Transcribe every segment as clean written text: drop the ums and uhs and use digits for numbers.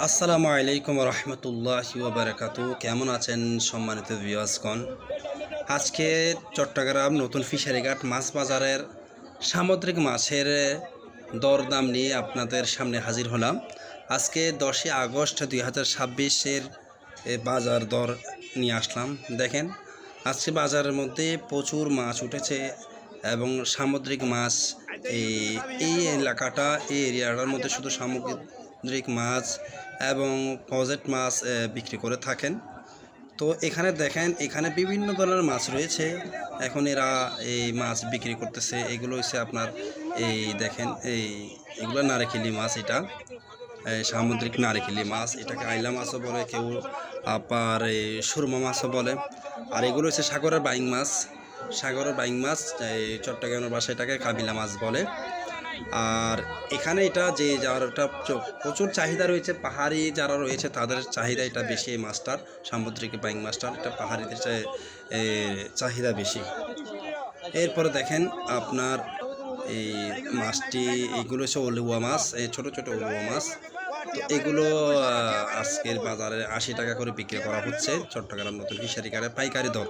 আসসালামু আলাইকুম রহমতুল্লাহি ওয়া বারাকাতু। কেমন আছেন সম্মানিত ভিউয়ার্সগণ? আজকে চট্টগ্রাম নতুন ফিশারি ঘাট মাছ বাজারের সামুদ্রিক মাছের দরদাম নিয়ে আপনাদের সামনে হাজির হলাম। আজকে 10 আগস্ট 2026-এর বাজার দর নিয়ে আসলাম। দেখেন, আজকে বাজারের মধ্যে প্রচুর মাছ উঠেছে এবং সামুদ্রিক মাছ এই এই এলাকাটা এই এরিয়াটার মধ্যে শুধু সামুদ্রিক মাছ এবং পজেট মাছ বিক্রি করে থাকেন। তো এখানে দেখেন, এখানে বিভিন্ন ধরনের মাছ রয়েছে। এখন এরা এই মাছ বিক্রি করতেছে। এগুলো হচ্ছে আপনার এই দেখেন, এগুলো নারিকেলি মাছ। এটা সামুদ্রিক নারিকেলি মাছ, এটাকে আইলা মাছও বলে, কেউ আবার সুরমা মাছও বলে। আর এগুলো হচ্ছে সাগরের বাইং মাছ। সাগরের বাইং মাছ এই চট্টগ্রামের ভাষায় এটাকে কাবিলা মাছ বলে। আর এখানে এটা যে যারটা প্রচুর চাহিদা রয়েছে, পাহাড়ি যারা রয়েছে তাদের চাহিদা এটা বেশি। এই মাছটার, সামুদ্রিক বাইং মাছটার, এটা পাহাড়িদের চাহিদা বেশি। এরপরে দেখেন আপনার এই মাছটি, এইগুলো হচ্ছে অলুয়া মাছ, এই ছোটো ছোটো অলুয়া মাছ। তো এগুলো আজকের বাজারে 80 টাকা করে বিক্রি করা হচ্ছে চট্টগ্রাম নতুন ফিশারি ঘাটে পাইকারি দর।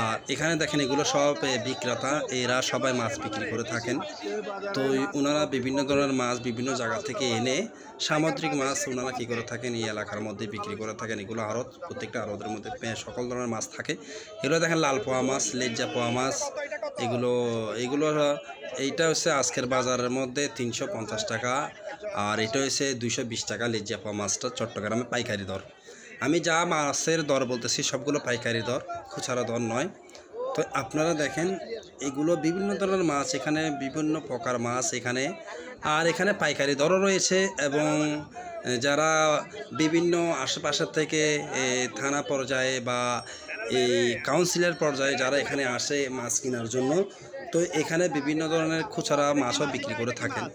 আর এখানে দেখেন, এগুলো সব বিক্রেতা, এরা সবাই মাছ বিক্রি করে থাকেন। তো ওনারা বিভিন্ন ধরনের মাছ বিভিন্ন জায়গা থেকে এনে সামুদ্রিক মাছ ওনারা কী করে থাকেন, এই এলাকার মধ্যে বিক্রি করে থাকেন। এগুলো আড়ত, প্রত্যেকটা আড়তের মধ্যে সকল ধরনের মাছ থাকে। এগুলো দেখেন লাল পোয়া মাছ, লেজ্জা পোয়া মাছ। এগুলো এগুলো এইটা হচ্ছে আজকের বাজারের মধ্যে 350 টাকা, আর এটা হচ্ছে 220 টাকা লেজ্জা পোয়া মাছটা চট্টগ্রামে পাইকারি দর। আমি যা মাছের দর বলতেছি সবগুলো পাইকারি দর, খুচরা দর নয়। তো আপনারা দেখেন, এগুলো বিভিন্ন ধরনের মাছ, এখানে বিভিন্ন প্রকার মাছ এখানে। আর এখানে পাইকারি দরও রয়েছে। এবং যারা বিভিন্ন আশেপাশের থেকে থানা পর্যায়ে বা এই কাউন্সিলের পর্যায়ে যারা এখানে আসে মাছ কেনার জন্য, তো এখানে বিভিন্ন ধরনের খুচরা মাছও বিক্রি করে থাকেন।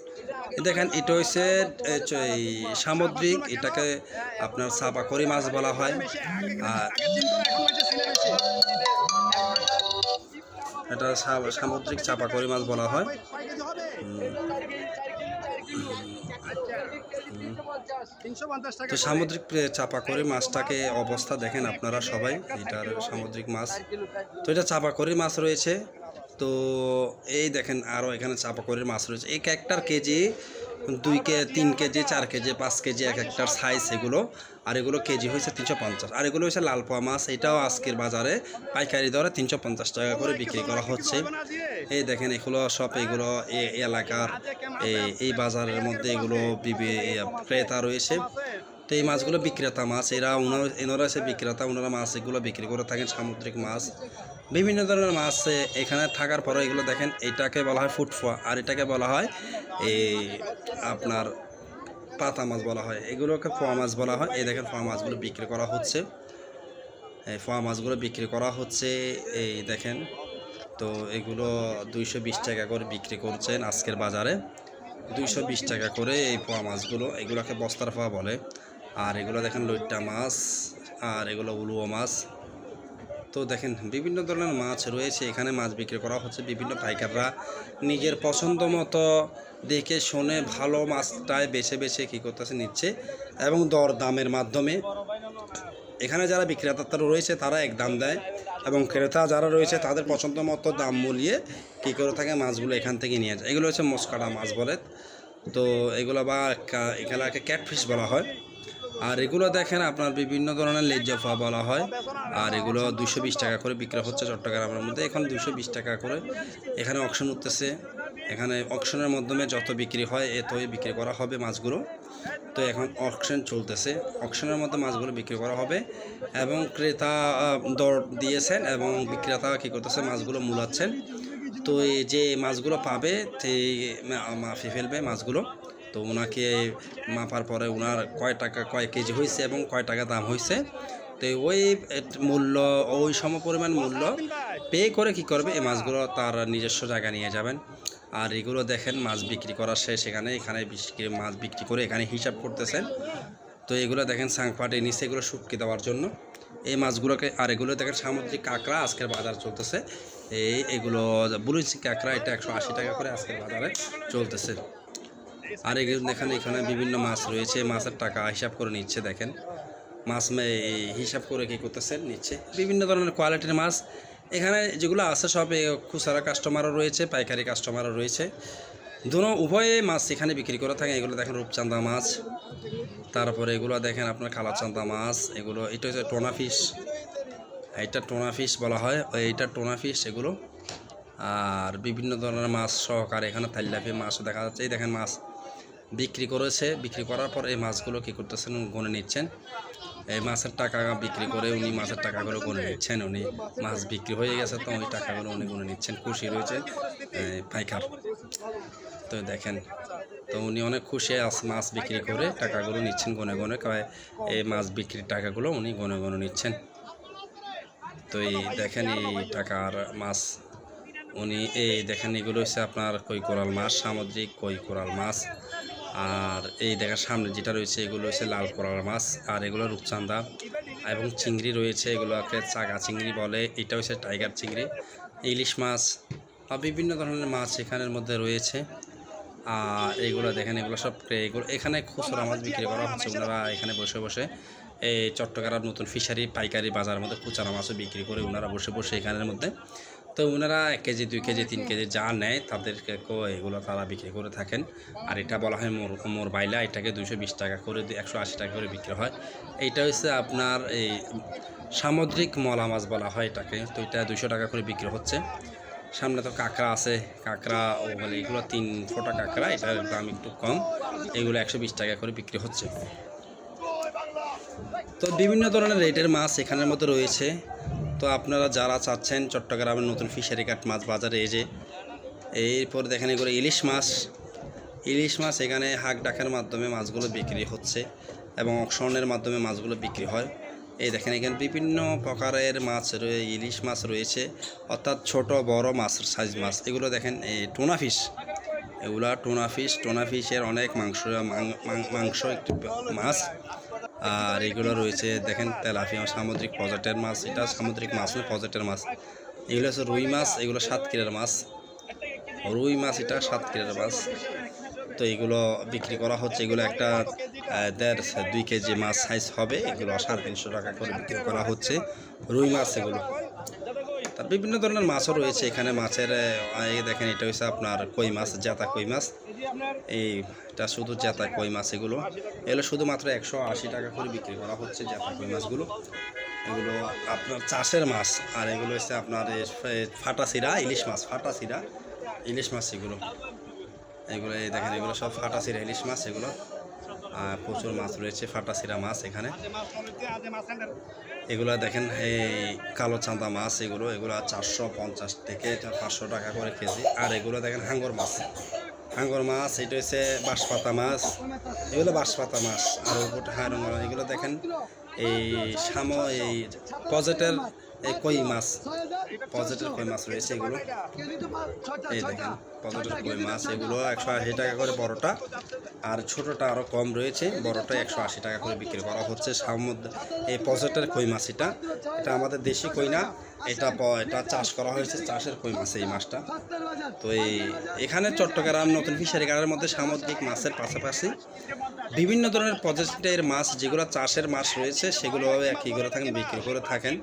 দেখেন, এটা হচ্ছে এই সামুদ্রিক, এটাকে আপনার চাপাকড়ি মাছ বলা হয়। আর এটা সামুদ্রিক চাপাকড়ি মাছ বলা হয়। তো সামুদ্রিক চাপাকড়ি মাছটাকে অবস্থা দেখেন আপনারা সবাই, এটার সামুদ্রিক মাছ। তো এটা চাপাকড়ি মাছ রয়েছে। তো এই দেখেন, আরও এখানে চাপাকড়ির মাছ রয়েছে। এক একটার কেজি 3 কেজি 4 কেজি 5 কেজি এক একটার সাইজ এগুলো। আর এগুলো কেজি হয়েছে 350। আর এগুলো হচ্ছে লাল পোয়া মাছ, এটাও আজকের বাজারে পাইকারি দরে 350 টাকা করে বিক্রি করা হচ্ছে। এই দেখেন, এগুলো সব এগুলো এই এলাকার এই বাজারের মধ্যে এগুলো ক্রেতা রয়েছে। তো এই মাছগুলো বিক্রেতা মাছ, এনারা এসে বিক্রেতা, ওনারা মাছ এগুলো বিক্রি করে থাকেন। সামুদ্রিক মাছ, বিভিন্ন ধরনের মাছ এখানে থাকার পরে এগুলো দেখেন, এটাকে বলা হয় ফুটফোয়া, আর এটাকে বলা হয় এই আপনার পাতা মাছ বলা হয়। এগুলোকে ফোয়া মাছ বলা হয়। এই দেখেন, ফোয়া মাছগুলো বিক্রি করা হচ্ছে। এই ফোয়া মাছগুলো বিক্রি করা হচ্ছে, এই দেখেন। তো এগুলো 220 টাকা করে বিক্রি করছেন আজকের বাজারে। 220 টাকা করে এই পোয়া মাছগুলো, এগুলোকে বস্তার পোয়া বলে। আর এগুলো দেখেন লইট্টা মাছ, আর এগুলো উলুয়া মাছ। তো দেখেন, বিভিন্ন ধরনের মাছ রয়েছে এখানে, মাছ বিক্রি করা হচ্ছে। বিভিন্ন পাইকাররা নিজের পছন্দ মতো দেখে শুনে ভালো মাছটায় বেছে বেছে কী করতেছে, নিচ্ছে। এবং দর দামের মাধ্যমে এখানে যারা বিক্রেতা রয়েছে তারা এক দাম দেয়, এবং ক্রেতা যারা রয়েছে তাদের পছন্দ মতো দাম মূলিয়ে কী করে থাকে, মাছগুলো এখান থেকে নিয়ে যায়। এগুলো হচ্ছে মস্কাটা মাছ বলে। তো এগুলো বা এখানে ক্যাটফিশ বলা হয়। আর এগুলো দেখেন আপনার বিভিন্ন ধরনের লেজ্জাফা বলা হয়। আর এগুলো 220 টাকা করে বিক্রি হচ্ছে চট্টগ্রামের মধ্যে। এখন 220 টাকা করে এখানে অকশন উঠতেছে। এখানে অকশনের মাধ্যমে যত বিক্রি হয় এতই বিক্রি করা হবে মাছগুলো। তো এখন অকশন চলতেছে, অকশনের মধ্যে মাছগুলো বিক্রি করা হবে। এবং ক্রেতা দর দিয়েছেন এবং বিক্রেতা কী করতেছে, মাছগুলো মূলাচ্ছেন। তো এই যে মাছগুলো পাবে সেই মাফি ফেলবে মাছগুলো। তো ওনাকে মাপার পরে ওনার কয় কেজি হয়েছে এবং কয় টাকা দাম হয়েছে, তো ওই মূল্য, ওই সমপরিমাণ মূল্য পে করে কী করবে, এই মাছগুলো তার নিজস্ব জায়গা নিয়ে যাবেন। আর এগুলো দেখেন, মাছ বিক্রি করা শেষ, এখানে মাছ বিক্রি করে এখানে হিসাব করতেছেন। তো এগুলো দেখেন সাংপাটে নিচে, এগুলো শুটকি দেওয়ার জন্য এই মাছগুলোকে। আর এগুলো দেখেন সামুদ্রিক কাঁকড়া, আজকের বাজার চলতেছে এগুলো বুলুচি কাঁকড়া, এটা 180 টাকা করে আজকের বাজারে চলতেছে। আর এগুলো দেখেন এখানে বিভিন্ন মাছ রয়েছে, মাছের টাকা হিসাব করে নিচ্ছে। দেখেন মাছ হিসাব করে কী করতেছে, নিচ্ছে বিভিন্ন ধরনের কোয়ালিটির মাছ এখানে যেগুলো আছে সব খুচরা কাস্টমারও রয়েছে, পাইকারি কাস্টমারও রয়েছে, উভয়ে মাছ এখানে বিক্রি করে থাকে। এগুলো দেখেন রূপচাঁদা মাছ, তারপরে এগুলো দেখেন আপনার কালাচান্দা মাছ, এগুলো এটা হচ্ছে টোনা ফিশ, এটা টোনা ফিশ বলা হয়, এইটা টোনা ফিশ এগুলো। আর বিভিন্ন ধরনের মাছ সহকারে এখানে তেলাপিয়া মাছ দেখা যাচ্ছে। এই দেখেন মাছ বিক্রি করেছে, বিক্রি করার পর এই মাছগুলো কী করতেছেন, গুনে নিচ্ছেন। এই মাছের টাকা বিক্রি করে উনি মাছের টাকাগুলো গুনে নিচ্ছেন। উনি মাছ বিক্রি হয়ে গেছে তো ওই টাকাগুলো উনি গুনে নিচ্ছেন, খুশি রয়েছেন পাইকার। তো দেখেন, তো উনি অনেক খুশি মাছ বিক্রি করে টাকাগুলো নিচ্ছেন গনে গনে, এই মাছ বিক্রির টাকাগুলো উনি গনে গনে নিচ্ছেন। তো এই দেখেন এই টাকার মাছ উনি এই দেখেন এগুলো হচ্ছে আপনার কই কোরাল মাছ, সামুদ্রিক কই কোরাল মাছ। আর এই দেখার সামনে যেটা রয়েছে এগুলো হচ্ছে লাল কোরাল মাছ, আর এগুলো রূপচাঁদা এবং চিংড়ি রয়েছে, এগুলোকে চাগা চিংড়ি বলে, এটা হচ্ছে টাইগার চিংড়ি, ইলিশ মাছ আর বিভিন্ন ধরনের মাছ এখানের মধ্যে রয়েছে। আর এইগুলো দেখেন এগুলো সব এগুলো এখানে খুচরা মাছ বিক্রি করা হচ্ছে। ওনারা এখানে বসে বসে এই চট্টগ্রাম নতুন ফিশারি পাইকারি বাজারের মধ্যে খুচরা মাছও বিক্রি করে ওনারা বসে বসে এখানের মধ্যে। তো ওনারা 1 কেজি 2 কেজি 3 কেজি যা নেয় তাদেরকে এগুলো তারা বিক্রি করে থাকেন। আর এটা বলা হয় মোর বাইলা, এটাকে 220 টাকা করে 180 টাকা করে বিক্রি হয়। এইটা হচ্ছে আপনার এই সামুদ্রিক মলা মাছ বলা হয় এটাকে। তো এটা 200 টাকা করে বিক্রি হচ্ছে। সামনে তো কাঁকড়া আছে, কাঁকড়া বলে এগুলো 3 ফোঁটা কাঁকড়া, এটার দাম একটু কম, এগুলো 120 টাকা করে বিক্রি হচ্ছে। তো বিভিন্ন ধরনের রেটের মাছ এখানের মধ্যে রয়েছে। তো আপনারা যারা চাচ্ছেন চট্টগ্রামের নতুন ফিশারি ঘাট মাছ বাজারে এসে, এরপর দেখেন এগুলো ইলিশ মাছ, ইলিশ মাছ এখানে হাক ডাকের মাধ্যমে মাছগুলো বিক্রি হচ্ছে এবং অকশনের মাধ্যমে মাছগুলো বিক্রি হয়। এই দেখেন এখানে বিভিন্ন প্রকারের মাছ ইলিশ মাছ রয়েছে, অর্থাৎ ছোট বড় মাছের সাইজ মাছ। এগুলো দেখেন এই টোনা ফিশ, এগুলা টোনা ফিশের অনেক মাংস একটি মাছ। আর এগুলো রয়েছে দেখেন তেলাপিয়া সামুদ্রিক প্রজাতির মাছ, এটা সামুদ্রিক মাছ না প্রজাতির মাছ। এগুলো হচ্ছে রুই মাছ, এগুলো 7 কিলোর মাছ, রুই মাছ এটা 7 কিলোর মাছ। তো এগুলো বিক্রি করা হচ্ছে, এগুলো একটা 1.5-2 কেজি মাছ সাইজ হবে, এগুলো 350 টাকা করে বিক্রি করা হচ্ছে রুই মাছ এগুলো। তার বিভিন্ন ধরনের মাছও রয়েছে এখানে। মাছের দেখেন এটা হচ্ছে আপনার কই মাছ, জেতা কই মাছ, এইটা শুধু জেতা কই মাছ। এগুলো শুধুমাত্র 180 টাকা করে বিক্রি করা হচ্ছে জেতা কই মাছগুলো। এগুলো আপনার চাষের মাছ। আর এগুলো হচ্ছে আপনার ফাটাসিরা ইলিশ মাছ, ফাটাসিরা ইলিশ মাছ এগুলো। এগুলো দেখেন এগুলো সব ফাটাসিরা ইলিশ মাছ এগুলো। প্রচুর মাছ রয়েছে ফাটাসিরা মাছ এখানে। এগুলো দেখেন এই কালো চাঁদা মাছ, এগুলো 450 থেকে 500 টাকা করে কেজি। আর এগুলো দেখেন হাঙ্গর মাছ, হাঙ্গর মাছ এটা হচ্ছে বাঁশপাতা মাছ, এগুলো বাঁশপাতা মাছ। আর এগুলো দেখেন এই এই পজেটের এই কই মাছ, পজেটের কই মাছ রয়েছে এগুলো। এই দেখেন পজেটের কই মাছ, এগুলো 180 টাকা করে বড়টা, আর ছোটটা আরও কম রয়েছে, বড়টা 180 টাকা করে বিক্রি করা হচ্ছে। এই পজেটের কই মাছ, এটা আমাদের দেশি কই না, এটা চাষ করা হয়েছে, চাষের কই মাছ এই মাছটা। তো এখানে চট্টগ্রাম নতুন ফিশারি ঘাটের মধ্যে সামুদ্রিক মাছের পাশাপাশি বিভিন্ন ধরনের প্রজাতির মাছ যেগুলো চাষের মাছ রয়েছে সেগুলো কী করে থাকেন, বিক্রি করে থাকেন।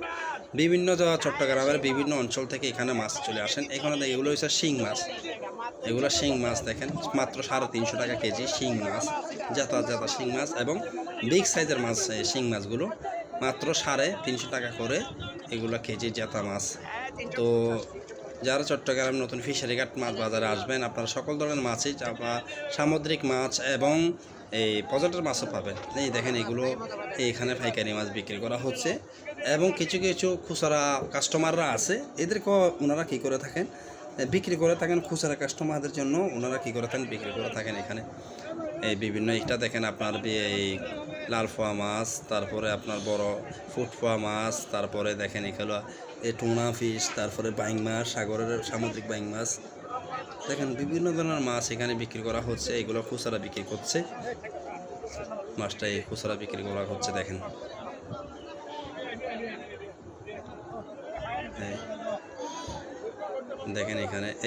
বিভিন্ন চট্টগ্রামের বিভিন্ন অঞ্চল থেকে এখানে মাছ চলে আসেন। এখানে এগুলো হচ্ছে শিং মাছ, এগুলো শিং মাছ দেখেন মাত্র 350 টাকা কেজি শিং মাছ, জেতা শিং মাছ। এবং বিগ সাইজের মাছ শিং মাছগুলো মাত্র 350 টাকা করে এগুলো কেজি জেতা মাছ। তো যারা চট্টগ্রাম নতুন ফিশারি ঘাট মাছ বাজারে আসবেন আপনারা সকল ধরনের মাছই সামুদ্রিক মাছ এবং এই পজেটের মাছও পাবেন। এই দেখেন এগুলো এইখানে পাইকারি মাছ বিক্রি করা হচ্ছে এবং কিছু কিছু খুচরা কাস্টমাররা আছে, এদেরকেও ওনারা কী করে থাকেন, বিক্রি করে থাকেন খুচরা কাস্টমারদের জন্য। ওনারা কী করে থাকেন, বিক্রি করে থাকেন এখানে এই বিভিন্ন। এটা দেখেন আপনার এই লাল ফোয়া মাছ, তারপরে আপনার বড় ফুটফোয়া মাছ, তারপরে দেখেন এগুলো এই টোনা ফিশ, তারপরে বাইং মাছ, সাগরের সামুদ্রিক বাইং মাছ। দেখেন বিভিন্ন ধরনের মাছ এখানে বিক্রি করা হচ্ছে, এগুলো খুচরা বিক্রি করছে, মাছটা এই খুচরা বিক্রি করা হচ্ছে। দেখেন দেখেন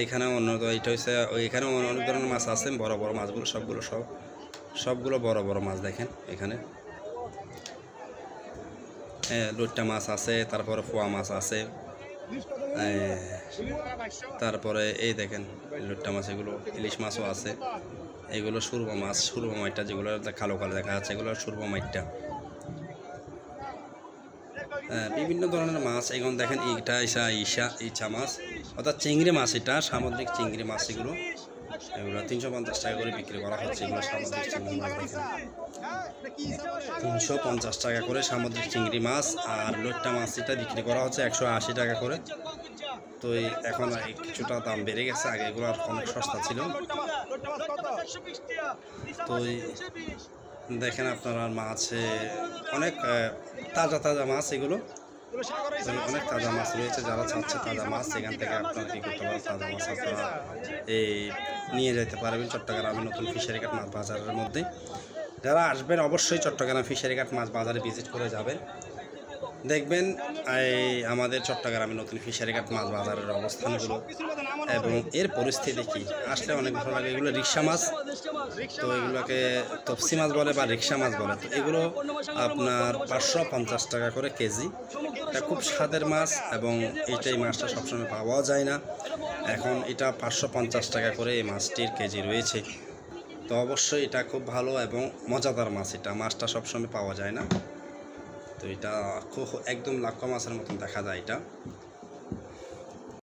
এখানে অন্য এটা হচ্ছে এখানে অনেক ধরনের মাছ আছে, বড় বড় মাছগুলো সবগুলো বড় বড় মাছ দেখেন এখানে। হ্যাঁ, লইট্টা মাছ আছে, তারপরে পোয়া মাছ আছে, তারপরে এই দেখেন লইট্টা মাছ, এগুলো ইলিশ মাছও আছে। এগুলো সুরমা মাছ, সুরমা মাইটটা যেগুলো কালো কালো দেখা যাচ্ছে, এগুলো সুরমা মাইটটা। বিভিন্ন ধরনের মাছ এখন দেখেন। এইটা ইচা মাছ, অর্থাৎ চিংড়ি মাছ, এটা সামুদ্রিক চিংড়ি মাছ। এগুলো 350 টাকা করে বিক্রি করা হচ্ছে। এগুলো সামুদ্রিক চিংড়ি মাছ দেখেন, 350 টাকা করে সামুদ্রিক চিংড়ি মাছ। আর লইট্টা মাছ এটা বিক্রি করা হচ্ছে 180 টাকা করে। তো এখন কিছুটা দাম বেড়ে গেছে, আগে এগুলো আর অনেক সস্তা ছিল। তো দেখেন আপনারা মাছে অনেক তাজা তাজা মাছ, এগুলো অনেক তাজা মাছ রয়েছে। যারা চাচ্ছে তাজা মাছ, সেখান থেকে আপনারা কী করতে পারেন, তাজা মাছ আপনারা এই নিয়ে যেতে পারবেন চট্টগ্রামের নতুন ফিশারি ঘাট মাছ বাজারের মধ্যে। যারা আসবেন অবশ্যই চট্টগ্রাম ফিশারি ঘাট মাছ বাজারে ভিজিট করে যাবেন। দেখবেন এই আমাদের চট্টগ্রামের নতুন ফিশারি ঘাট মাছ বাজারের অবস্থানগুলো এবং এর পরিস্থিতি কী। আসলে অনেক ভালো লাগে। এগুলো রিক্সা মাছ, তো এগুলোকে তপসি মাছ বলে বা রিক্সা মাছ বলে। তো এগুলো আপনার 550 টাকা করে কেজি। এটা খুব স্বাদের মাছ এবং এই মাছটা সবসময় পাওয়াও যায় না। এখন এটা 550 টাকা করে এই মাছটির কেজি রয়েছে। তো অবশ্যই এটা খুব ভালো এবং মজাদার মাছ। এটা মাছটা সবসময় পাওয়া যায় না। তো এটা খুব একদম লাক্কা মাছের মতন দেখা যায় এটা।